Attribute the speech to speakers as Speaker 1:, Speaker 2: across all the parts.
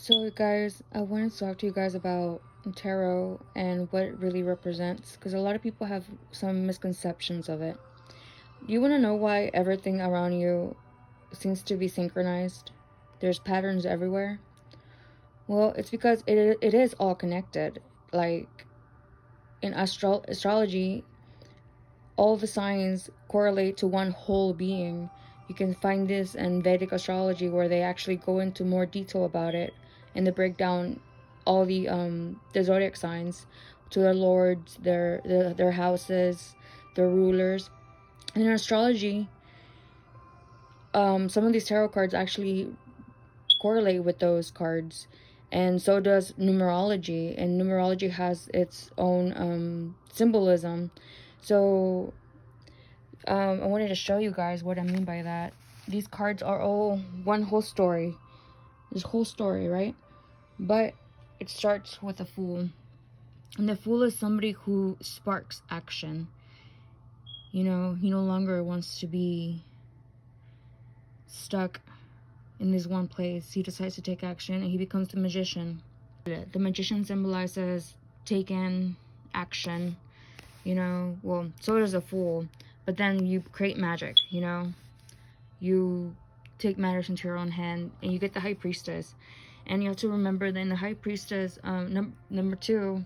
Speaker 1: So guys, I wanted to talk to you guys about tarot and what it really represents, because a lot of people have some misconceptions of it. Do you want to know why everything around you seems to be synchronized? There's patterns everywhere. Well, it's because it is all connected. Like in astrology, all the signs correlate to one whole being. You can find this in Vedic astrology, where they actually go into more detail about it, and they break down all the zodiac signs to their lords, their houses, their rulers. And in astrology, some of these tarot cards actually correlate with those cards, and so does numerology. And numerology has its own symbolism. So I wanted to show you guys what I mean by that. These cards are all one whole story. This whole story, right? But it starts with a fool. And the fool is somebody who sparks action. You know, he no longer wants to be stuck in this one place. He decides to take action, and he becomes the magician. The magician symbolizes taking action, you know. Well, so does a fool. But then you create magic, you know. You take matters into your own hand, and you get the high priestess. And you have to remember that in the high priestess, number 2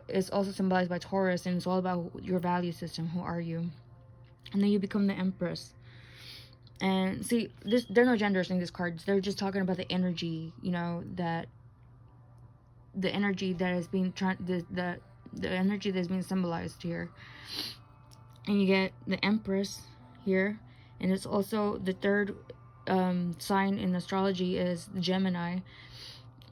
Speaker 1: is also symbolized by Taurus, and it's all about your value system. Who are you? And then you become the empress. And see, there are no genders in these cards. They're just talking about the energy, you know, that the energy that is being the energy that's being symbolized here. And you get the empress here, and it's also the third sign in astrology is Gemini.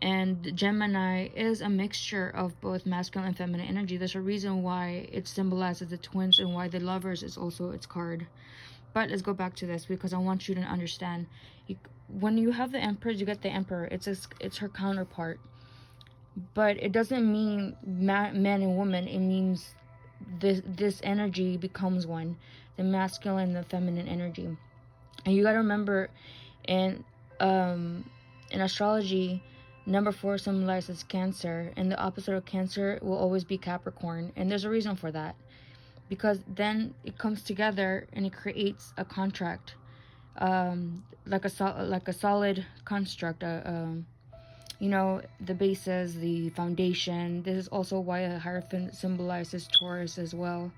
Speaker 1: And Gemini is a mixture of both masculine and feminine energy. There's a reason why it's symbolized as the twins, and why the lovers is also its card. But let's go back to this, because I want you to understand. When you have the empress, you get the emperor. It's her counterpart. But it doesn't mean man and woman. It means this energy becomes one, the masculine and the feminine energy. And you got to remember, in astrology, number 4 symbolizes Cancer, and the opposite of Cancer will always be Capricorn. And there's a reason for that, because then it comes together and it creates a contract, like a solid construct. You know, the basis, the foundation. This is also why a Hierophant symbolizes Taurus as well.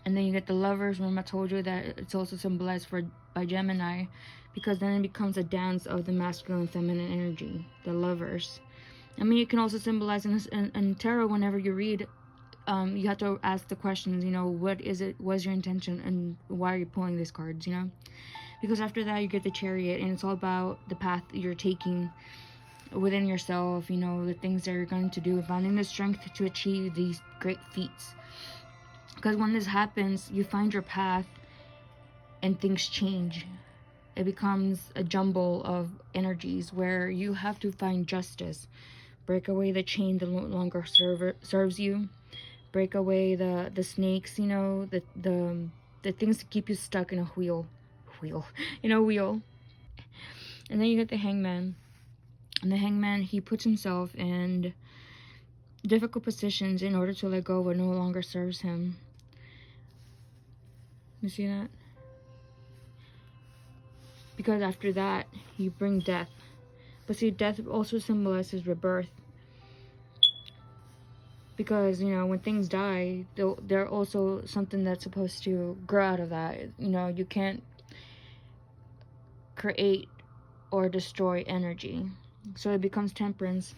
Speaker 1: And then you get the lovers. Remember I told you that it's also symbolized by Gemini, because then it becomes a dance of the masculine and feminine energy, the lovers. I mean, you can also symbolize in tarot. Whenever you read, you have to ask the questions, you know, what is it, what's your intention, and why are you pulling these cards, you know? Because after that you get the Chariot, and it's all about the path you're taking within yourself, you know, the things that you're going to do, finding the strength to achieve these great feats. Because when this happens, you find your path and things change. It becomes a jumble of energies where you have to find justice, break away the chain that no longer serves you, break away the snakes, you know, the things that keep you stuck in a wheel, in a wheel. And then you get the Hangman. And the Hangman, he puts himself in difficult positions in order to let go of what no longer serves him. You see that? Because after that, you bring death. But see, death also symbolizes rebirth. Because, you know, when things die, they're also something that's supposed to grow out of that. You know, you can't create or destroy energy. So it becomes Temperance,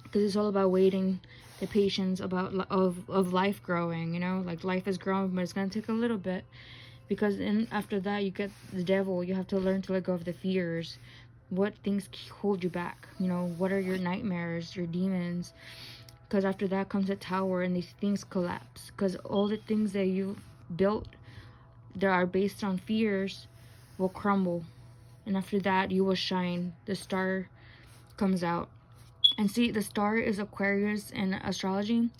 Speaker 1: because it's all about waiting, the patience of life growing, you know, like life is growing, but it's going to take a little bit. Because then after that, you get the Devil. You have to learn to let go of the fears. What things hold you back? You know, what are your nightmares, your demons? Because after that comes a Tower, and these things collapse. Because all the things that you built that are based on fears will crumble. And after that, you will shine. The star comes out. And see, the star is Aquarius in astrology.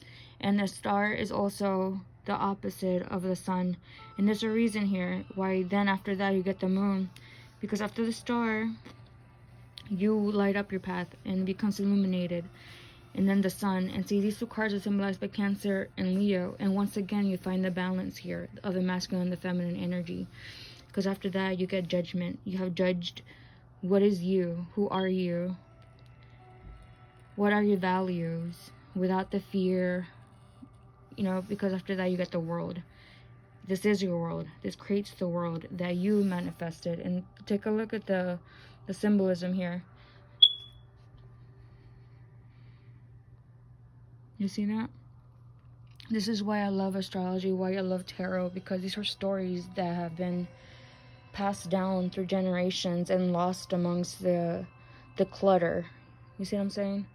Speaker 1: And the star is also the opposite of the sun. And there's a reason here why then after that you get the moon. Because after the star, you light up your path and it becomes illuminated. And then the sun. And see, these two cards are symbolized by Cancer and Leo. And once again, you find the balance here of the masculine and the feminine energy. Because after that, you get judgment. You have judged what is you, who are you, what are your values, without the fear, you know, because after that, you get the world. This is your world. This creates the world that you manifested. And take a look at the symbolism here. You see that? This is why I love astrology, why I love tarot, because these are stories that have been passed down through generations and lost amongst the clutter. You see what I'm saying?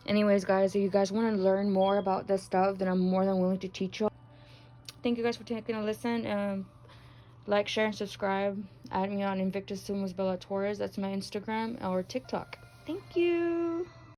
Speaker 1: Anyways, guys, if you guys want to learn more about this stuff, then I'm more than willing to teach you. Thank you guys for taking a listen. Like, share, and subscribe. Add me on Invictus Sumus Bella Torres. That's my Instagram or TikTok. Thank you.